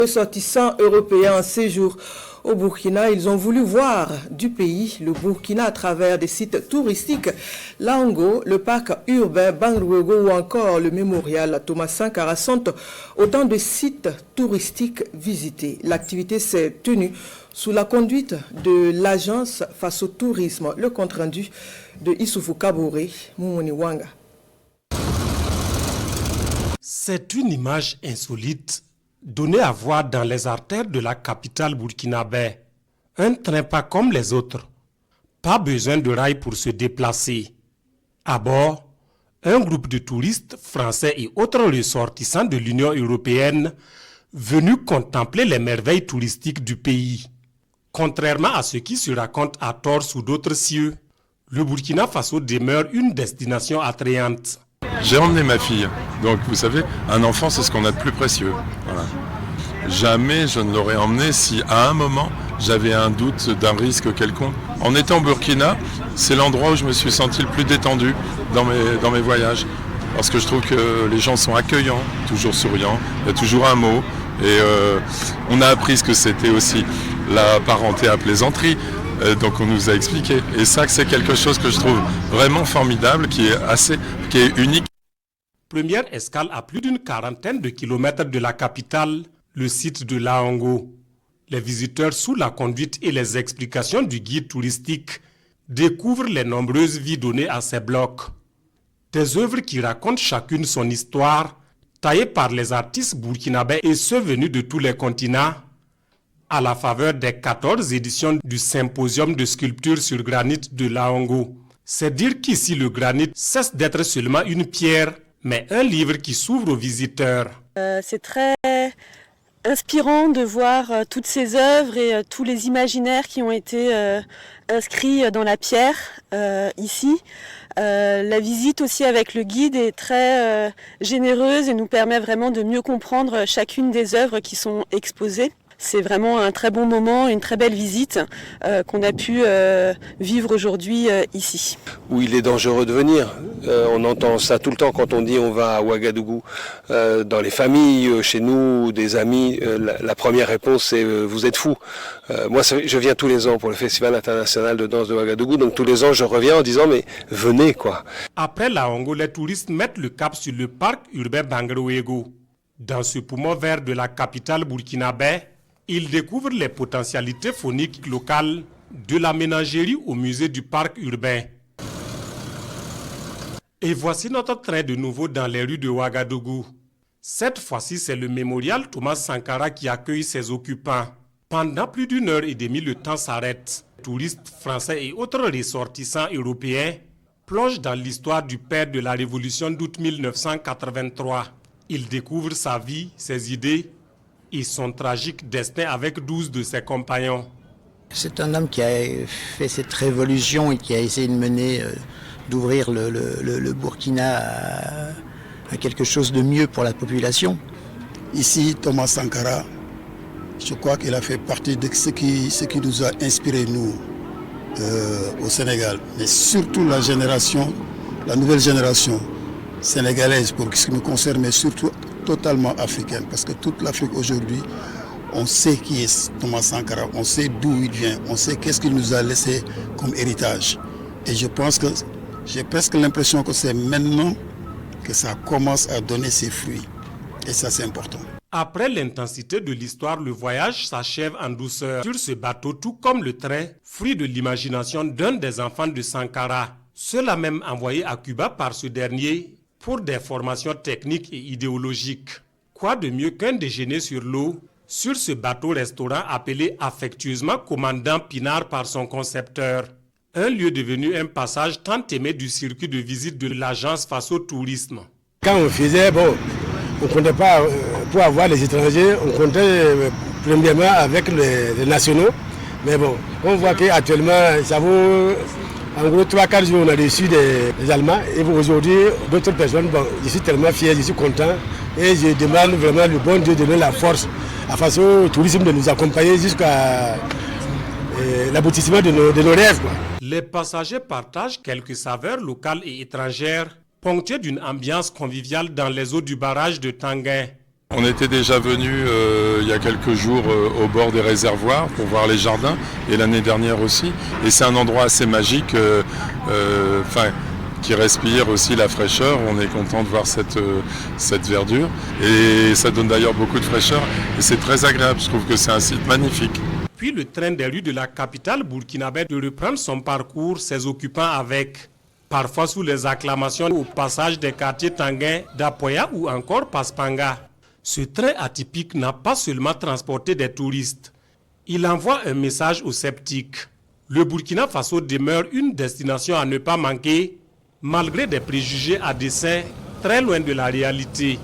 Ressortissants européens en séjour au Burkina, ils ont voulu voir du pays le Burkina à travers des sites touristiques, Laongo, le parc urbain Bangrouego ou encore le mémorial Thomas Sankara sont autant de sites touristiques visités. L'activité s'est tenue sous la conduite de l'Agence face au tourisme. Le compte-rendu de Issoufou Kabouré, Moumouni Wanga. C'est une image insolite donnée à voir dans les artères de la capitale burkinabé. Un train pas comme les autres. Pas besoin de rails pour se déplacer. À bord, un groupe de touristes français et autres ressortissants de l'Union européenne venus contempler les merveilles touristiques du pays. Contrairement à ce qui se raconte à tort sous d'autres cieux, le Burkina Faso demeure une destination attrayante. J'ai emmené ma fille, donc vous savez, un enfant c'est ce qu'on a de plus précieux. Voilà. Jamais je ne l'aurais emmené si à un moment j'avais un doute d'un risque quelconque. En étant au Burkina, c'est l'endroit où je me suis senti le plus détendu dans mes voyages. Parce que je trouve que les gens sont accueillants, toujours souriants, il y a toujours un mot. Et on a appris ce que c'était aussi la parenté à plaisanterie. Donc on nous a expliqué. Et ça, c'est quelque chose que je trouve vraiment formidable, qui est unique. Première escale à plus d'une quarantaine de kilomètres de la capitale, le site de Laongo. Les visiteurs, sous la conduite et les explications du guide touristique, découvrent les nombreuses vies données à ces blocs. Des œuvres qui racontent chacune son histoire, taillées par les artistes burkinabés et ceux venus de tous les continents, à la faveur des 14 éditions du symposium de sculpture sur granit de Laongo. C'est dire qu'ici le granit cesse d'être seulement une pierre, mais un livre qui s'ouvre aux visiteurs. C'est très inspirant de voir toutes ces œuvres et tous les imaginaires qui ont été inscrits dans la pierre ici. La visite aussi avec le guide est très généreuse et nous permet vraiment de mieux comprendre chacune des œuvres qui sont exposées. C'est vraiment un très bon moment, une très belle visite qu'on a pu vivre aujourd'hui ici. Où il est dangereux de venir. On entend ça tout le temps quand on dit on va à Ouagadougou. Dans les familles, chez nous, des amis, la première réponse c'est vous êtes fous. Moi je viens tous les ans pour le Festival international de danse de Ouagadougou, donc tous les ans je reviens en disant mais venez quoi. Après Laongo, les touristes mettent le cap sur le parc urbain Bangrouego. Dans ce poumon vert de la capitale burkinabé, ils découvrent les potentialités fauniques locales de la ménagerie au musée du parc urbain. Et voici notre train de nouveau dans les rues de Ouagadougou. Cette fois-ci, c'est le mémorial Thomas Sankara qui accueille ses occupants. Pendant plus d'une heure et demie, le temps s'arrête. Touristes français et autres ressortissants européens plongent dans l'histoire du père de la Révolution d'août 1983. Ils découvrent sa vie, ses idées et son tragique destin avec 12 de ses compagnons. C'est un homme qui a fait cette révolution et qui a essayé de mener, d'ouvrir le Burkina à quelque chose de mieux pour la population. Ici, Thomas Sankara, je crois qu'il a fait partie de ce qui nous a inspiré, nous, au Sénégal. Mais surtout la nouvelle génération sénégalaise, pour ce qui me concerne, mais surtout totalement africaine, parce que toute l'Afrique aujourd'hui, on sait qui est Thomas Sankara, on sait d'où il vient, on sait qu'est-ce qu'il nous a laissé comme héritage. Et je pense que j'ai presque l'impression que c'est maintenant que ça commence à donner ses fruits. Et ça, c'est important. Après l'intensité de l'histoire, le voyage s'achève en douceur sur ce bateau, tout comme le train, fruit de l'imagination d'un des enfants de Sankara. Ceux-là même envoyés à Cuba par ce dernier pour des formations techniques et idéologiques. Quoi de mieux qu'un déjeuner sur l'eau, sur ce bateau-restaurant appelé affectueusement Commandant Pinard par son concepteur. Un lieu devenu un passage tant aimé du circuit de visite de l'agence face au tourisme. Quand on faisait, on ne comptait pas, pour avoir les étrangers, on comptait premièrement avec les nationaux. Mais on voit qu'actuellement, ça vaut en gros 3-4 jours, on a reçu des Allemands. Et aujourd'hui, d'autres personnes, je suis tellement fier, je suis content. Et je demande vraiment le bon Dieu de donner la force à face au tourisme de nous accompagner jusqu'à l'aboutissement de nos rêves. Les passagers partagent quelques saveurs locales et étrangères, ponctuées d'une ambiance conviviale dans les eaux du barrage de Tanguin. On était déjà venu il y a quelques jours au bord des réservoirs pour voir les jardins, et l'année dernière aussi. Et c'est un endroit assez magique, qui respire aussi la fraîcheur. On est content de voir cette verdure. Et ça donne d'ailleurs beaucoup de fraîcheur. Et c'est très agréable, je trouve que c'est un site magnifique. Puis le train des rues de la capitale burkinabé de reprendre son parcours, ses occupants avec, parfois sous les acclamations au passage des quartiers Tanguin, d'Apoya ou encore Paspanga. Ce train atypique n'a pas seulement transporté des touristes. Il envoie un message aux sceptiques. Le Burkina Faso demeure une destination à ne pas manquer, malgré des préjugés à dessein très loin de la réalité.